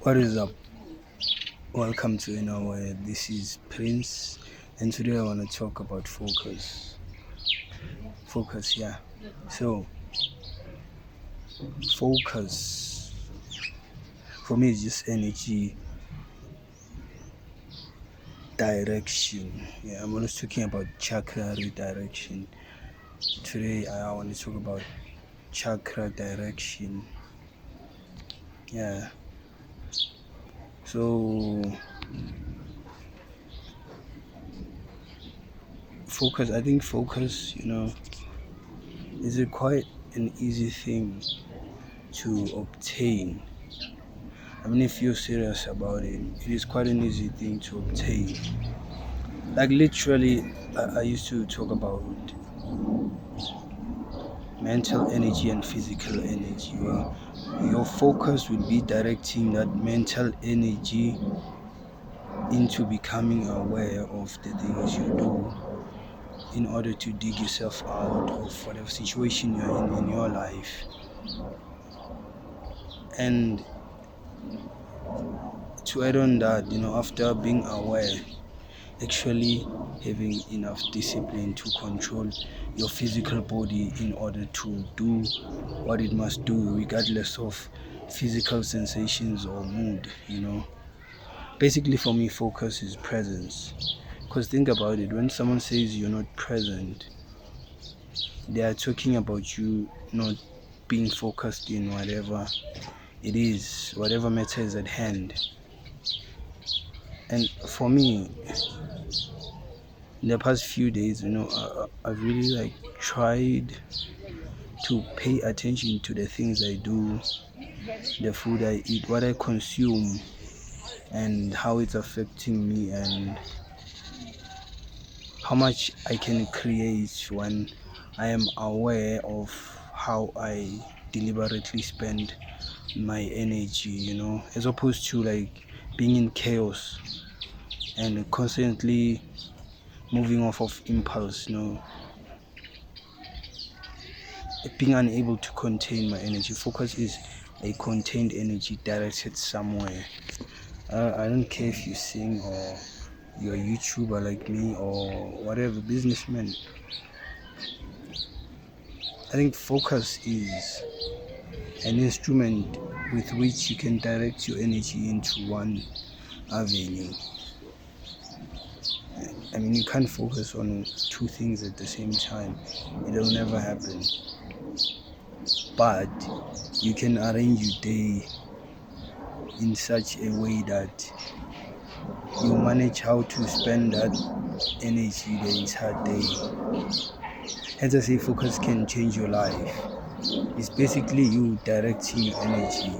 What is up? Welcome to where this is Prince, and today I want to talk about focus. Focus, yeah. So, focus for me is just energy direction. Yeah, I'm always talking about chakra redirection. Today I want to talk about chakra direction. Yeah. So, focus. I think focus, is a quite an easy thing to obtain. I mean, if you're serious about it, it is quite an easy thing to obtain. Like, literally, I used to talk about mental energy and physical energy. Well, your focus will be directing that mental energy into becoming aware of the things you do in order to dig yourself out of whatever situation you're in your life. And to add on that, after being aware, actually having enough discipline to control your physical body in order to do what it must do regardless of physical sensations or mood. Basically, for me, focus is presence, because think about it, when someone says you're not present, they are talking about you not being focused in whatever it is, whatever matter is at hand. And for me, in the past few days, I've really tried to pay attention to the things I do, the food I eat, what I consume, and how it's affecting me, and how much I can create when I am aware of how I deliberately spend my energy, as opposed to being in chaos and constantly moving off of impulse, being unable to contain my energy. Focus is a contained energy directed somewhere. I don't care if you sing or you're a YouTuber like me or whatever, businessman. I think focus is an instrument with which you can direct your energy into one avenue. I mean, you can't focus on two things at the same time. It'll never happen. But you can arrange your day in such a way that you manage how to spend that energy the entire day. Hence I say focus can change your life. It's basically you directing your energy,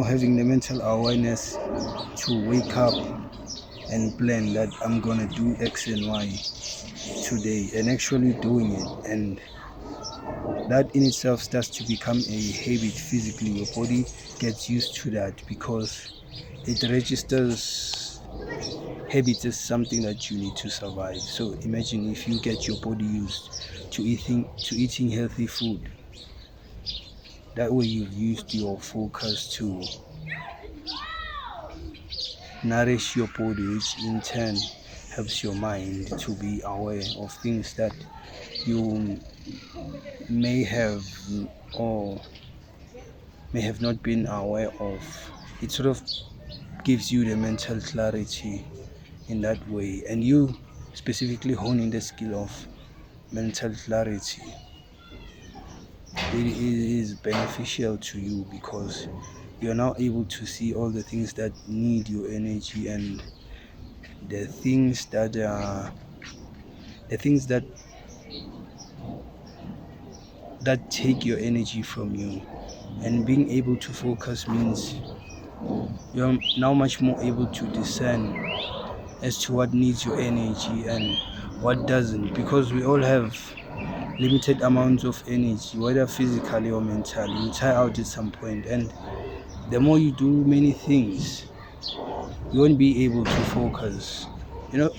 having the mental awareness to wake up and plan that I'm gonna do X and Y today, and actually doing it. And that in itself starts to become a habit physically. Your body gets used to that because it registers habits as something that you need to survive. So imagine if you get your body used to eating healthy food. That way you've used your focus to nourish your body, which in turn helps your mind to be aware of things that you may have or may have not been aware of. It sort of gives you the mental clarity in that way, and you specifically honing the skill of mental clarity. It is beneficial to you because you're now able to see all the things that need your energy and the things that take your energy from you. And being able to focus means you're now much more able to discern as to what needs your energy and what doesn't, because we all have limited amounts of energy, whether physically or mentally. You tire out at some point, and the more you do many things, you won't be able to focus.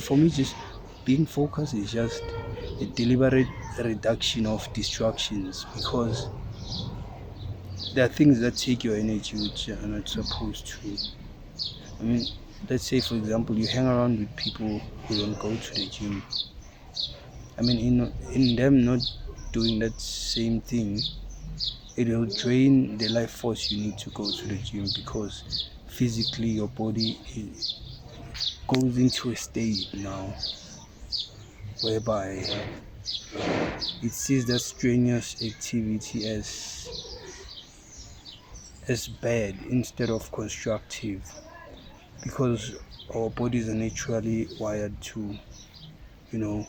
For me, just being focused is just a deliberate reduction of distractions, because there are things that take your energy which are not supposed to. I mean, let's say for example, you hang around with people who don't go to the gym. I mean, in them not doing that same thing, it will drain the life force you need to go to the gym, because physically your body goes into a state now whereby it sees that strenuous activity as bad instead of constructive, because our bodies are naturally wired to, you know,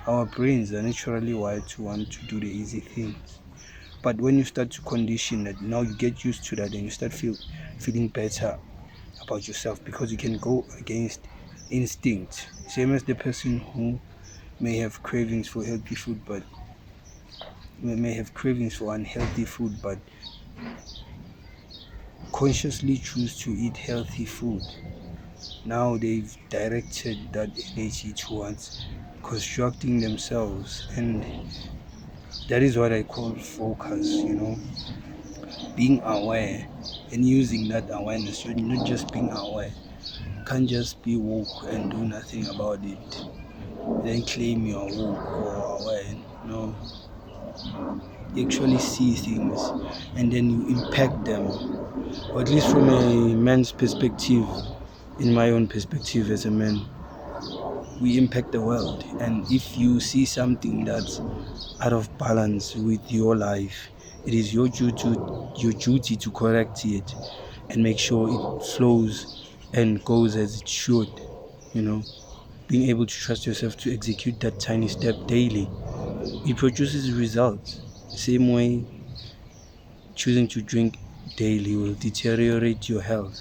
our brains are naturally wired to want to do the easy things. But when you start to condition that, now you get used to that and you start feeling better about yourself, because you can go against instinct. Same as the person who may have cravings for healthy food, but may have cravings for unhealthy food, but consciously choose to eat healthy food. Now they've directed that energy towards constructing themselves, and that is what I call focus. Being aware and using that awareness. You're not just being aware. You can't just be woke and do nothing about it, then claim you're woke or aware. No, you actually see things and then you impact them, or at least from a man's perspective. In my own perspective as a man, we impact the world, and if you see something that's out of balance with your life, it is your duty to correct it and make sure it flows and goes as it should. Being able to trust yourself to execute that tiny step daily, it produces results. Same way choosing to drink daily will deteriorate your health.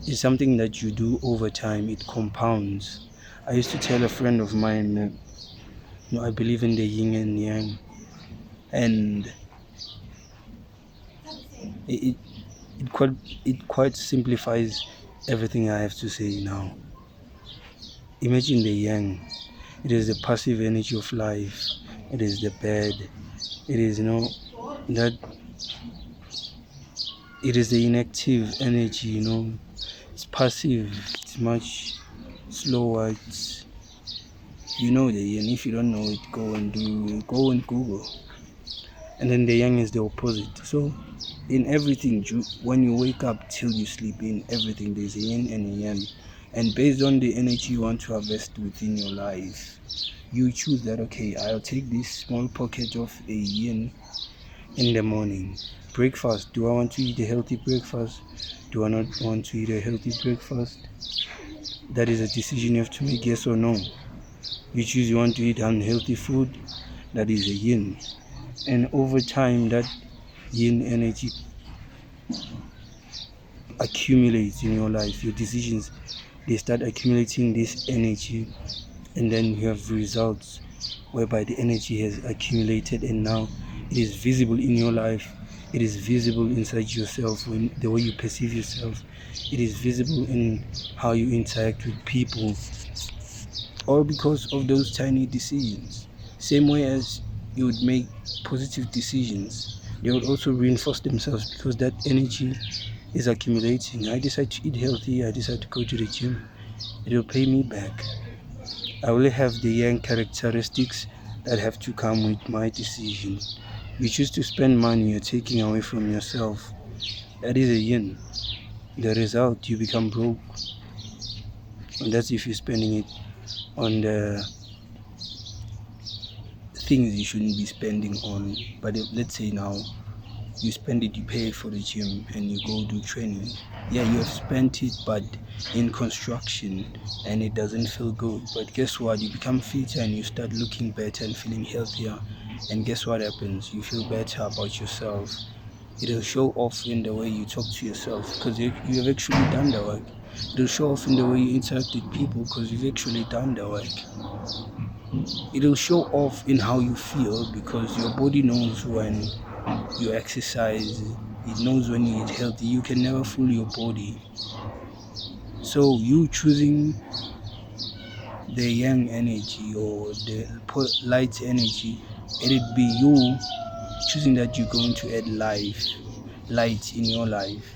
It's something that you do over time. It compounds. I used to tell a friend of mine that I believe in the yin and yang, and it quite simplifies everything I have to say now. Imagine the yang. It is the passive energy of life. It is the bad. It is that it is the inactive energy. It's passive. It's much slower. It's the yang. If you don't know it, go and Google. And then the yang is the opposite. So in everything, when you wake up till you sleep, in everything there's a yin and a yang. And based on the energy you want to harvest within your life, you choose that, okay, I'll take this small pocket of a yin in the morning. Breakfast, do I want to eat a healthy breakfast? Do I not want to eat a healthy breakfast? That is a decision you have to make, yes or no. You choose you want to eat unhealthy food, that is a yin. And over time, that yin energy accumulates in your life. Your decisions, they start accumulating this energy, and then you have results whereby the energy has accumulated, and now it is visible in your life. It is visible inside yourself, in the way you perceive yourself. It is visible in how you interact with people, all because of those tiny decisions. Same way as you would make positive decisions, they would also reinforce themselves, because that energy is accumulating. I decide to eat healthy, I decide to go to the gym, it will pay me back. I will have the yang characteristics that have to come with my decision. You choose to spend money you're taking away from yourself, that is a yin. The result, you become broke, and that's if you're spending it on the things you shouldn't be spending on. But let's say now you spend it, you pay for the gym and you go do training. Yeah, you have spent it, but in construction, and it doesn't feel good. But guess what? You become fitter and you start looking better and feeling healthier. And guess what happens? You feel better about yourself. It'll show off in the way you talk to yourself, because you have actually done the work. It'll show off in the way you interact with people, because you've actually done the work. It'll show off in how you feel, because your body knows when you exercise, it knows when you eat healthy. You can never fool your body. So you choosing the yang energy or the light energy, it'd be you choosing that you're going to add light in your life.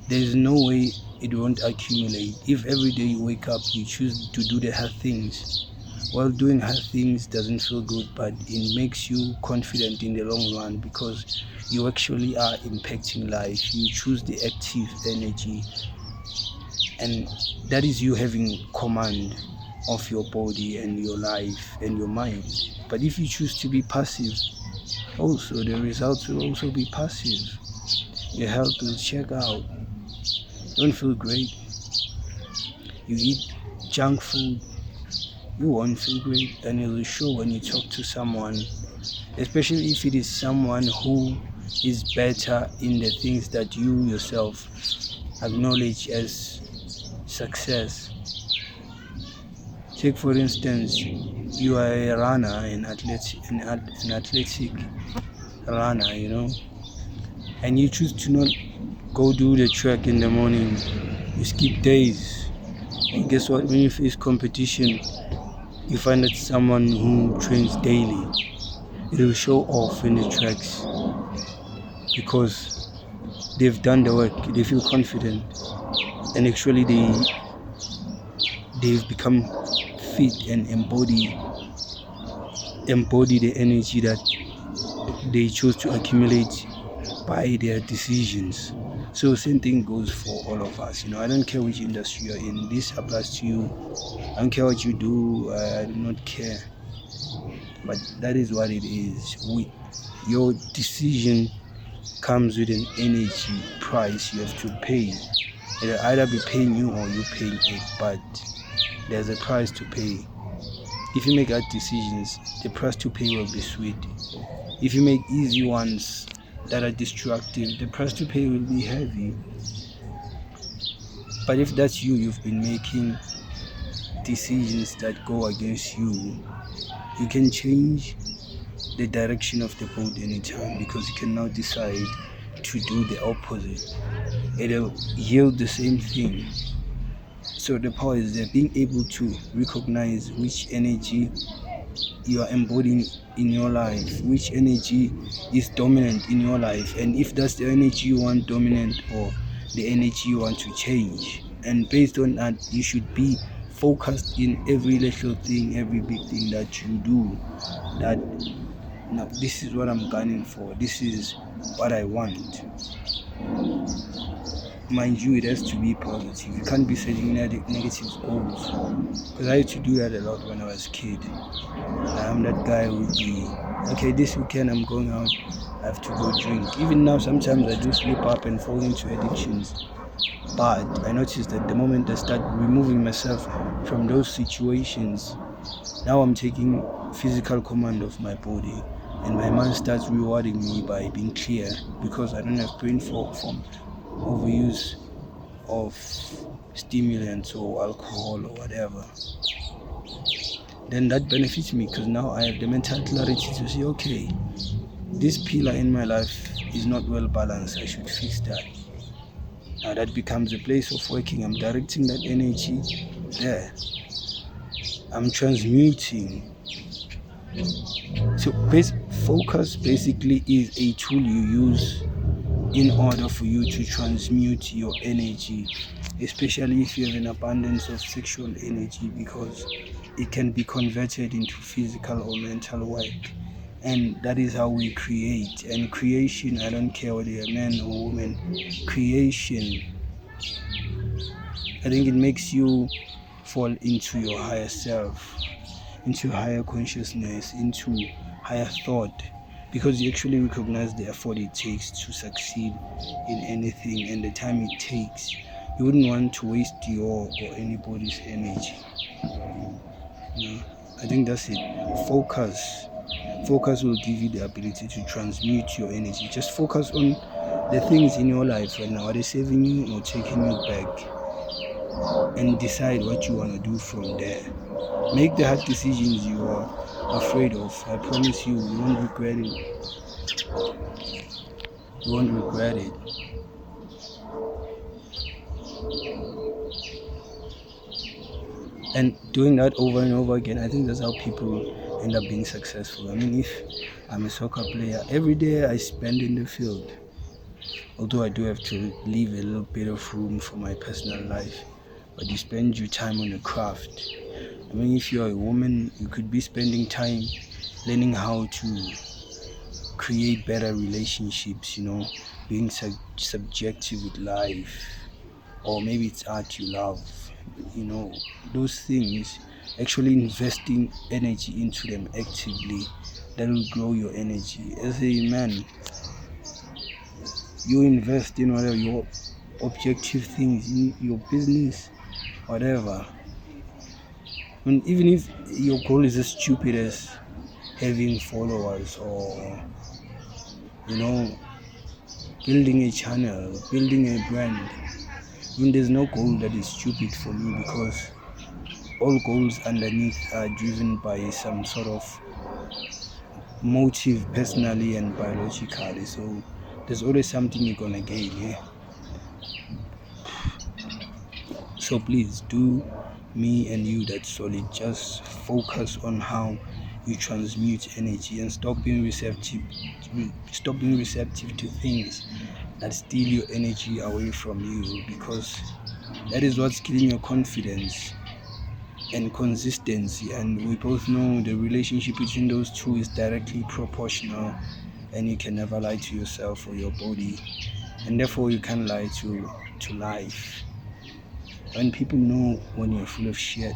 There's no way it won't accumulate. If every day you wake up, you choose to do the hard things, well, doing hard things doesn't feel good, but it makes you confident in the long run because you actually are impacting life. You choose the active energy, and that is you having command of your body and your life and your mind. But if you choose to be passive, also the results will also be passive. Your health will check out. You don't feel great. You eat junk food, you won't feel great, and it will show when you talk to someone, especially if it is someone who is better in the things that you yourself acknowledge as success. Take for instance, you are a runner, an athletic runner, and you choose to not go do the track in the morning. You skip days. And guess what? When you face competition, you find that someone who trains daily, it will show off in the tracks because they've done the work, they feel confident, and actually they've become fit and embody the energy that they chose to accumulate by their decisions. So same thing goes for all of us. I don't care which industry you're in, this applies to you. I don't care what you do, I do not care. But that is what it is. Your decision comes with an energy price you have to pay. It'll either be paying you or you paying it, but there's a price to pay. If you make bad decisions, the price to pay will be sweet. If you make easy ones that are destructive, the price to pay will be heavy. But if that's you've been making decisions that go against you, you can change the direction of the boat anytime because you can now decide to do the opposite. It'll yield the same thing. So the power is there, being able to recognize which energy you are embodying in your life, which energy is dominant in your life, and if that's the energy you want dominant or the energy you want to change. And based on that, you should be focused in every little thing, every big thing that you do, that now this is what I'm gunning for, this is what I want. Mind you, it has to be positive. You can't be setting negative goals, because I used to do that a lot when I was a kid. I'm that guy who would be, okay, this weekend I'm going out, I have to go drink. Even now, sometimes I do slip up and fall into addictions. But I noticed that the moment I start removing myself from those situations, now I'm taking physical command of my body, and my mind starts rewarding me by being clear because I don't have brain fog from overuse of stimulants or alcohol or whatever. Then that benefits me because now I have the mental clarity to say, okay, this pillar in my life is not well balanced, I should fix that. Now that becomes a place of working. I'm directing that energy there. I'm transmuting. So focus basically is a tool you use in order for you to transmute your energy, especially if you have an abundance of sexual energy, because it can be converted into physical or mental work. And that is how we create. And creation, I don't care whether you're a man or woman, creation, I think it makes you fall into your higher self, into higher consciousness, into higher thought, because you actually recognize the effort it takes to succeed in anything and the time it takes. You wouldn't want to waste your or anybody's energy. I think that's it. Focus will give you the ability to transmute your energy. Just focus on the things in your life right now. Are they saving you or taking you back? And decide what you want to do from there. Make the hard decisions you are afraid of. I promise you won't regret it. You won't regret it. And doing that over and over again, I think that's how people end up being successful. I mean, if I'm a soccer player, every day I spend in the field, Although I do have to leave a little bit of room for my personal life, but you spend your time on your craft. I mean, if you're a woman, you could be spending time learning how to create better relationships, being subjective with life, or maybe it's art you love, you know, those things, actually investing energy into them actively, that will grow your energy. As a man, you invest in whatever your objective things, in your business, whatever. And even if your goal is as stupid as having followers, or building a channel, building a brand, there's no goal that is stupid for me, because all goals underneath are driven by some sort of motive, personally and biologically. So there's always something you're gonna gain, yeah. So please do me and you that solid. Just focus on how you transmute energy, and stop being receptive. Stop being receptive to things that steal your energy away from you, because that is what's killing your confidence and consistency. And we both know the relationship between those two is directly proportional, and you can never lie to yourself or your body, and therefore you can't lie to life. When people know when you're full of shit,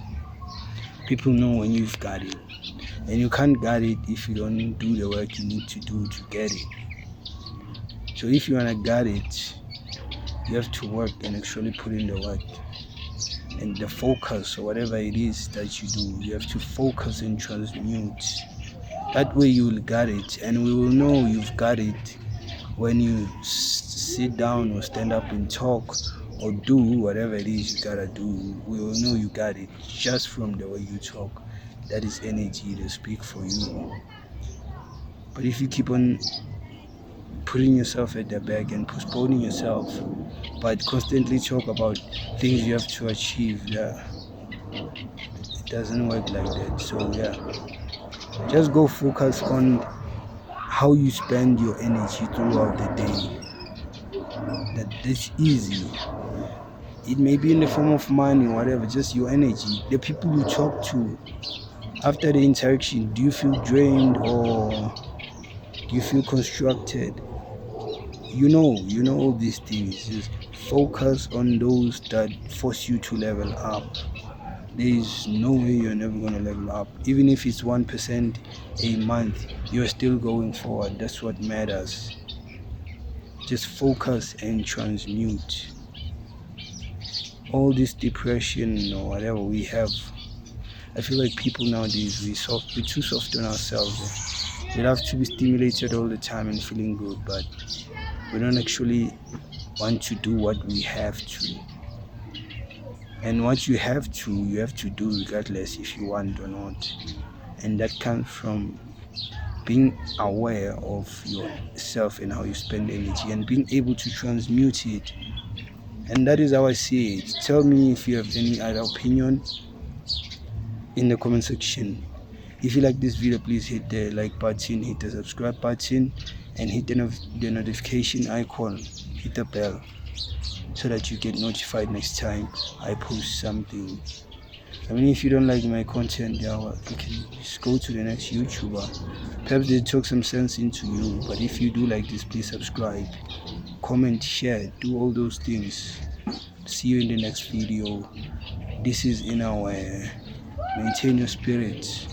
people know when you've got it, and you can't get it if you don't do the work you need to do to get it. So if you wanna get it, you have to work and actually put in the work. And the focus, or whatever it is that you do, you have to focus and transmute. That way you will get it, and we will know you've got it when you sit down or stand up and talk or do whatever it is you gotta do. We will know you got it just from the way you talk. That is energy to speak for you. But if you keep on putting yourself at the back and postponing yourself, but constantly talk about things you have to achieve, yeah, it doesn't work like that. So yeah, just go focus on how you spend your energy throughout the day. That's easy. It may be in the form of money or whatever, just your energy. The people you talk to after the interaction, do you feel drained, or do you feel constructed? You know all these things. Just focus on those that force you to level up. There is no way you're never gonna level up. Even if it's 1% a month, you're still going forward. That's what matters. Just focus and transmute. All this depression or whatever we have, I feel like people nowadays, we're too soft on ourselves. We have to be stimulated all the time and feeling good, but we don't actually want to do what we have to. And what you have to do regardless if you want or not. And that comes from being aware of yourself and how you spend energy, and being able to transmute it. And that is how I see it. Tell me if you have any other opinion in the comment section. If you like this video, please hit the like button, hit the subscribe button, and hit the notification icon. Hit the bell so that you get notified next time I post something. I mean, if you don't like my content, yeah, well, you can just go to the next YouTuber. Perhaps they talk some sense into you. But if you do like this, please subscribe, comment, share, do all those things. See you in the next video. This is Inner Aware. Maintain your spirit.